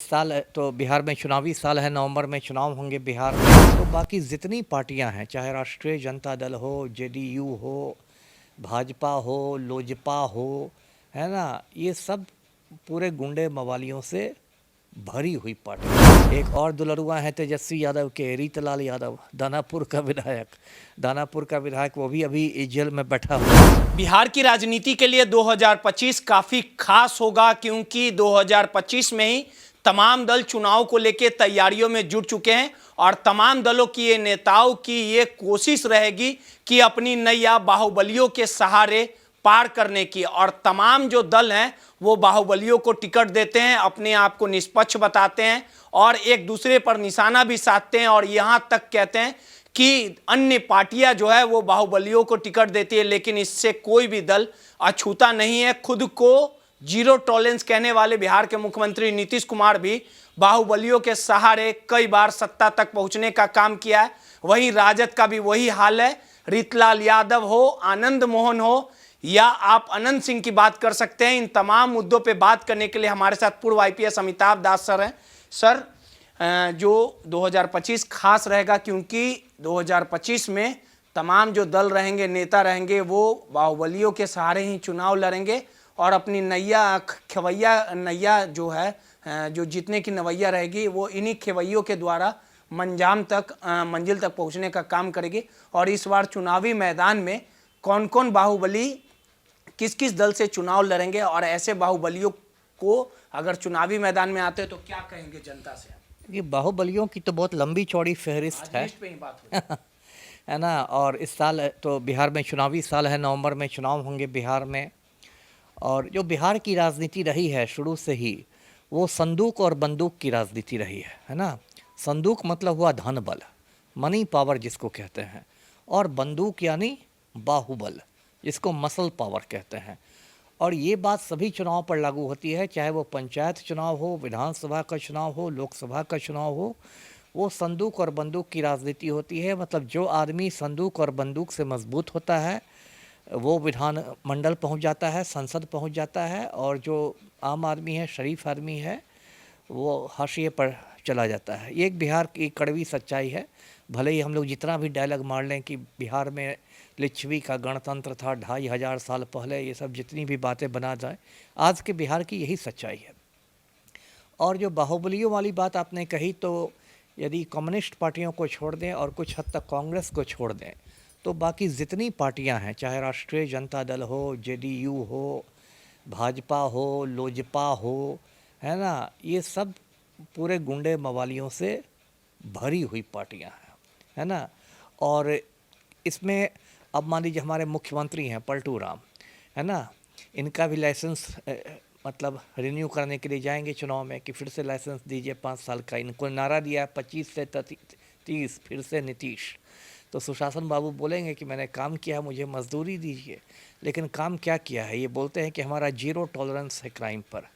साल तो बिहार में चुनावी साल है, नवंबर में चुनाव होंगे बिहार में। तो बाकी जितनी पार्टियां हैं, चाहे राष्ट्रीय जनता दल हो, जेडीयू हो, भाजपा हो, लोजपा हो, है ना, ये सब पूरे गुंडे मवालियों से भरी हुई पार्टी। एक और दुलरुआ है तेजस्वी यादव के, रीतलाल यादव, दानापुर का विधायक, वो भी अभी जेल में बैठा हुआ है। बिहार की राजनीति के लिए 2025 काफी खास होगा, क्योंकि 2025 में ही तमाम दल चुनाव को लेकर तैयारियों में जुट चुके हैं और तमाम दलों की ये नेताओं की ये कोशिश रहेगी कि अपनी नैया बाहुबलियों के सहारे पार करने की। और तमाम जो दल हैं वो बाहुबलियों को टिकट देते हैं, अपने आप को निष्पक्ष बताते हैं और एक दूसरे पर निशाना भी साधते हैं और यहां तक कहते हैं कि अन्य पार्टियां जो है वो बाहुबलियों को टिकट देती है, लेकिन इससे कोई भी दल अछूता नहीं है। खुद को जीरो टॉलरेंस कहने वाले बिहार के मुख्यमंत्री नीतीश कुमार भी बाहुबलियों के सहारे कई बार सत्ता तक पहुंचने का काम किया है। वहीं राजद का भी वही हाल है। रीतलाल यादव हो, आनंद मोहन हो या आप अनंत सिंह की बात कर सकते हैं। इन तमाम मुद्दों पे बात करने के लिए हमारे साथ पूर्व आईपीएस अमिताभ दास सर हैं। सर, जो 2025 खास रहेगा, क्योंकि 2025 में तमाम जो दल रहेंगे, नेता रहेंगे, वो बाहुबलियों के सहारे ही चुनाव लड़ेंगे और अपनी नैया जो है, जो जीतने की नवैया रहेगी, वो इन्हीं खेवैयों के द्वारा मंजिल तक पहुंचने का काम करेगी। और इस बार चुनावी मैदान में कौन कौन बाहुबली किस किस दल से चुनाव लड़ेंगे और ऐसे बाहुबलियों को अगर चुनावी मैदान में आते हैं तो क्या कहेंगे जनता से? ये बाहुबलियों की तो बहुत लंबी चौड़ी फहरिस्त है। पे ही बात हो है ना। और इस साल तो बिहार में चुनावी साल है, नवंबर में चुनाव होंगे बिहार में। और जो बिहार की राजनीति रही है शुरू से ही, वो संदूक और बंदूक की राजनीति रही है ना। संदूक मतलब हुआ धन बल, मनी पावर जिसको कहते हैं, और बंदूक यानी बाहुबल, जिसको मसल पावर कहते हैं। और ये बात सभी चुनाव पर लागू होती है, चाहे वो पंचायत चुनाव हो, विधानसभा का चुनाव हो, लोकसभा का चुनाव हो, वो संदूक और बंदूक की राजनीति होती है। मतलब जो आदमी संदूक और बंदूक से मजबूत होता है वो विधान मंडल पहुंच जाता है, संसद पहुंच जाता है, और जो आम आदमी है, शरीफ आदमी है, वो हाशिए पर चला जाता है। ये एक बिहार की कड़वी सच्चाई है। भले ही हम लोग जितना भी डायलॉग मार लें कि बिहार में लिच्छवी का गणतंत्र था 2500 साल पहले, ये सब जितनी भी बातें बना जाए, आज के बिहार की यही सच्चाई है। और जो बाहुबलियों वाली बात आपने कही, तो यदि कम्युनिस्ट पार्टियों को छोड़ दें और कुछ हद तक कांग्रेस को छोड़ दें, तो बाकी जितनी पार्टियां हैं, चाहे राष्ट्रीय जनता दल हो, जेडीयू हो, भाजपा हो, लोजपा हो, है ना, ये सब पूरे गुंडे मवालियों से भरी हुई पार्टियां हैं, है ना। और इसमें अब मान लीजिए हमारे मुख्यमंत्री हैं पलटू राम, है ना, इनका भी लाइसेंस मतलब रिन्यू करने के लिए जाएंगे चुनाव में कि फिर से लाइसेंस दीजिए 5 साल का। इनको नारा दिया है 25 से 30 फिर से नीतीश। तो सुशासन बाबू बोलेंगे कि मैंने काम किया, मुझे मजदूरी दीजिए। लेकिन काम क्या किया है? ये बोलते हैं कि हमारा जीरो टॉलरेंस है क्राइम पर।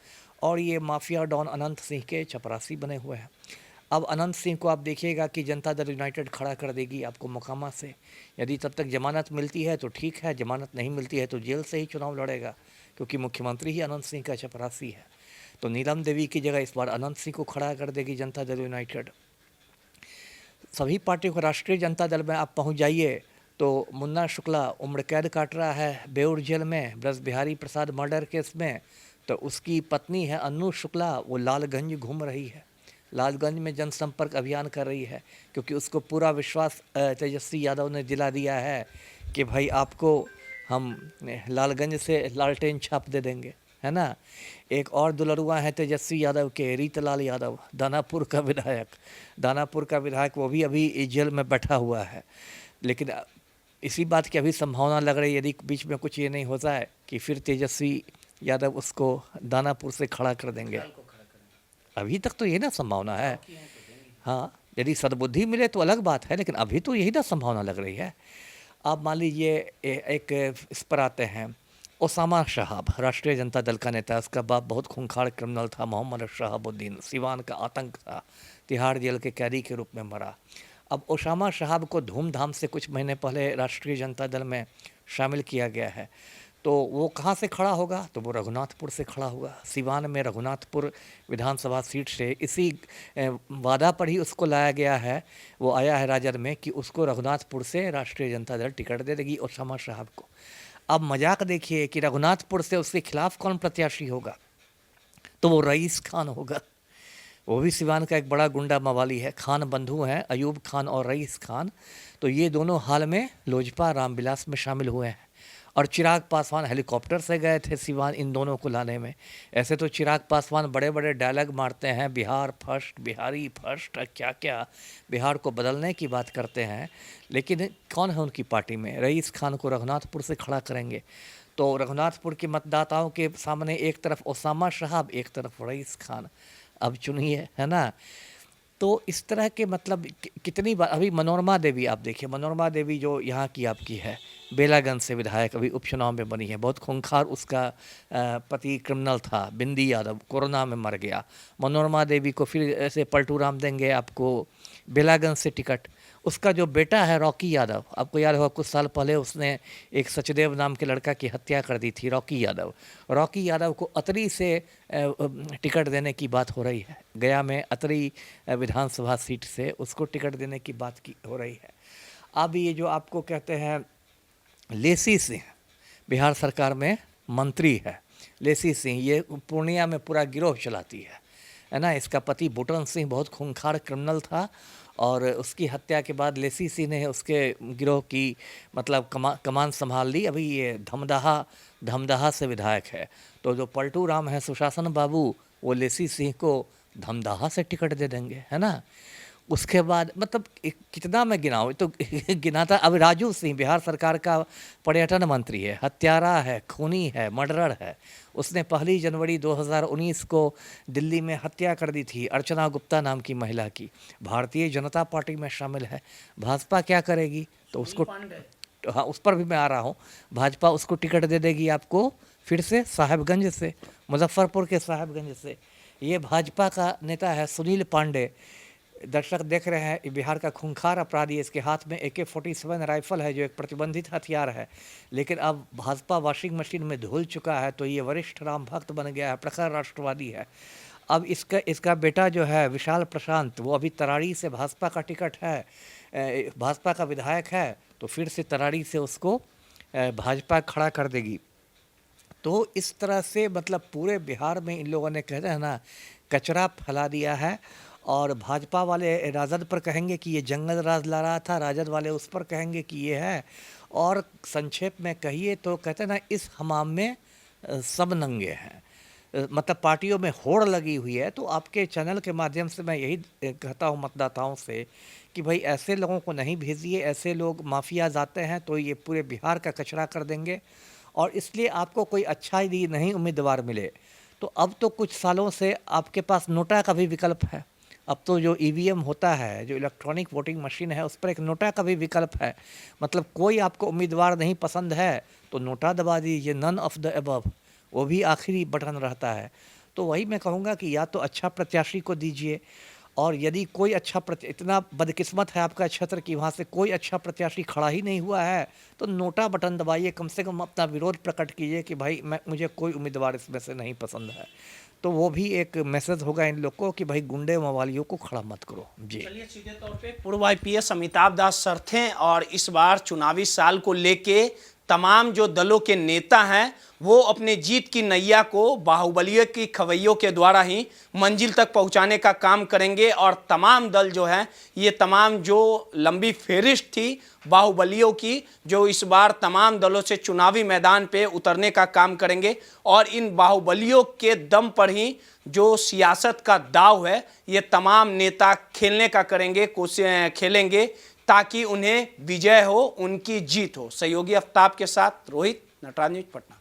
और ये माफिया डॉन अनंत सिंह के चपरासी बने हुए हैं। अब अनंत सिंह को आप देखिएगा कि जनता दल यूनाइटेड खड़ा कर देगी आपको मोकामा से। यदि तब तक जमानत मिलती है तो ठीक है, जमानत नहीं मिलती है तो जेल से ही चुनाव लड़ेगा, क्योंकि मुख्यमंत्री ही अनंत सिंह का चपरासी है। तो नीलम देवी की जगह इस बार अनंत सिंह को खड़ा कर देगी जनता दल यूनाइटेड। सभी पार्टियों को, राष्ट्रीय जनता दल में आप पहुंच जाइए तो मुन्ना शुक्ला उम्र कैद काट रहा है बेउर जेल में ब्रज बिहारी प्रसाद मर्डर केस में। तो उसकी पत्नी है अन्नू शुक्ला, वो लालगंज घूम रही है, लालगंज में जनसंपर्क अभियान कर रही है, क्योंकि उसको पूरा विश्वास तेजस्वी यादव ने दिला दिया है कि भाई आपको हम लालगंज से लालटेन छाप दे देंगे, है ना। एक और दुलरुआ है तेजस्वी यादव के, रीतलाल यादव, दानापुर का विधायक, वो भी अभी जेल में बैठा हुआ है। लेकिन इसी बात की अभी संभावना लग रही है, यदि बीच में कुछ ये नहीं होता है, कि फिर तेजस्वी यादव उसको दानापुर से खड़ा कर देंगे। अभी तक तो यही ना संभावना है। हाँ, यदि सद्बुद्धि मिले तो अलग बात है, लेकिन अभी तो यही ना संभावना लग रही है। आप मान लीजिए एक इस पर आते हैं, ओसामा शहाब, राष्ट्रीय जनता दल का नेता, उसका बाप बहुत खूंखार क्रिमिनल था, मोहम्मद शहाबुद्दीन, सिवान का आतंक था, तिहाड़ जेल के कैदी के रूप में मरा। अब ओसामा शहाब को धूमधाम से कुछ महीने पहले राष्ट्रीय जनता दल में शामिल किया गया है। तो वो कहाँ से खड़ा होगा? तो वो रघुनाथपुर से खड़ा होगा। सिवान में रघुनाथपुर विधानसभा सीट से इसी वादा पर ही उसको लाया गया है, वो आया है राजद में कि उसको रघुनाथपुर से राष्ट्रीय जनता दल टिकट दे देगी ओसामा साहब को। अब मजाक देखिए कि रघुनाथपुर से उसके खिलाफ कौन प्रत्याशी होगा? तो वो रईस खान होगा। वो भी सिवान का एक बड़ा गुंडा मवाली है, खान बंधु हैं, अयूब खान और रईस खान। तो ये दोनों हाल में लोजपा रामविलास में शामिल हुए हैं और चिराग पासवान हेलीकॉप्टर से गए थे सिवान इन दोनों को लाने में। ऐसे तो चिराग पासवान बड़े बड़े डायलॉग मारते हैं, बिहार फर्स्ट, बिहारी फर्स्ट, क्या क्या बिहार को बदलने की बात करते हैं, लेकिन कौन है उनकी पार्टी में? रईस खान को रघुनाथपुर से खड़ा करेंगे। तो रघुनाथपुर के मतदाताओं के सामने एक तरफ ओसामा साहब, एक तरफ रईस खान। अब चुनिए, है ना? तो इस तरह के मतलब कितनी बार अभी मनोरमा देवी आप देखिए, मनोरमा देवी जो यहाँ की आपकी है, बेलागंज से विधायक अभी उपचुनाव में बनी है। बहुत खूंखार उसका पति क्रिमिनल था, बिंदी यादव, कोरोना में मर गया। मनोरमा देवी को फिर ऐसे पलटू राम देंगे आपको बेलागंज से टिकट। उसका जो बेटा है रॉकी यादव, आपको याद होगा कुछ साल पहले उसने एक सचदेव नाम के लड़का की हत्या कर दी थी, रॉकी यादव। रॉकी यादव को अतरी से टिकट देने की बात हो रही है। गया में अतरी विधानसभा सीट से उसको टिकट देने की बात की हो रही है। अब ये जो आपको कहते हैं लेसी सिंह, बिहार सरकार में मंत्री है लेसी सिंह, ये पूर्णिया में पूरा गिरोह चलाती है ना? इसका पति बुटन सिंह बहुत खूंखार क्रिमिनल था और उसकी हत्या के बाद लेसी सिंह ने उसके गिरोह की मतलब कमान संभाल ली। अभी ये धमदाहा से विधायक है। तो जो पलटू राम है, सुशासन बाबू, वो लेसी सिंह को धमदाहा से टिकट दे देंगे, है ना? उसके बाद मतलब कितना मैं गिनाऊँ, तो गिनाता। अब राजू सिंह बिहार सरकार का पर्यटन मंत्री है, हत्यारा है, खूनी है, मर्डरर है। उसने 1 जनवरी 2019 को दिल्ली में हत्या कर दी थी अर्चना गुप्ता नाम की महिला की। भारतीय जनता पार्टी में शामिल है। भाजपा क्या करेगी? तो उसको, हाँ उस पर भी मैं आ रहा हूँ। भाजपा उसको टिकट दे देगी आपको फिर से साहेबगंज से, मुजफ्फरपुर के साहेबगंज से। ये भाजपा का नेता है सुनील पांडे। दर्शक देख रहे हैं, बिहार का खूंखार अपराधी, इसके हाथ में AK-47 राइफल है जो एक प्रतिबंधित हथियार है, लेकिन अब भाजपा वॉशिंग मशीन में धुल चुका है। तो ये वरिष्ठ राम भक्त बन गया है, प्रखर राष्ट्रवादी है। अब इसका बेटा जो है विशाल प्रशांत, वो अभी तराड़ी से भाजपा का टिकट है, भाजपा का विधायक है। तो फिर से तराड़ी से उसको भाजपा खड़ा कर देगी। तो इस तरह से मतलब पूरे बिहार में इन लोगों ने, कहते हैं ना, कचरा फैला दिया है। और भाजपा वाले राजद पर कहेंगे कि ये जंगल राज ला रहा था, राजद वाले उस पर कहेंगे कि ये है। और संक्षेप में कहिए तो कहते हैं ना, इस हमाम में सब नंगे हैं। मतलब पार्टियों में होड़ लगी हुई है। तो आपके चैनल के माध्यम से मैं यही कहता हूँ मतदाताओं से कि भाई ऐसे लोगों को नहीं भेजिए, ऐसे लोग माफिया जाते हैं तो ये पूरे बिहार का कचरा कर देंगे। और इसलिए आपको कोई अच्छा ही नहीं उम्मीदवार मिले। तो अब तो कुछ सालों से आपके पास नोटा का भी विकल्प है। अब तो जो EVM होता है, जो इलेक्ट्रॉनिक वोटिंग मशीन है, उस पर एक नोटा का भी विकल्प है। मतलब कोई आपको उम्मीदवार नहीं पसंद है तो नोटा दबा दीजिए, नन ऑफ द अबव, वो भी आखिरी बटन रहता है। तो वही मैं कहूँगा कि या तो अच्छा प्रत्याशी को दीजिए, और यदि कोई अच्छा इतना बदकिस्मत है आपका क्षेत्र कि वहाँ से कोई अच्छा प्रत्याशी खड़ा ही नहीं हुआ है, तो नोटा बटन दबाइए, कम से कम अपना विरोध प्रकट कीजिए कि भाई मुझे कोई उम्मीदवार इसमें से नहीं पसंद है। तो वो भी एक मैसेज होगा इन लोग को कि भाई गुंडे मवालियों को खड़ा मत करो। जी चलिए, सीधे तौर पे पूर्व IPS अमिताभ दास सर थे और इस बार चुनावी साल को लेके तमाम जो दलों के नेता हैं वो अपने जीत की नैया को बाहुबलियों की खवैयों के द्वारा ही मंजिल तक पहुंचाने का काम करेंगे। और तमाम दल जो है, ये तमाम जो लंबी फेरिस्त थी बाहुबलियों की, जो इस बार तमाम दलों से चुनावी मैदान पे उतरने का काम करेंगे। और इन बाहुबलियों के दम पर ही जो सियासत का दाव है, ये तमाम नेता खेलने का खेलेंगे ताकि उन्हें विजय हो, उनकी जीत हो। सहयोगी आफ्ताब के साथ रोहित, नटराज न्यूज़, पटना।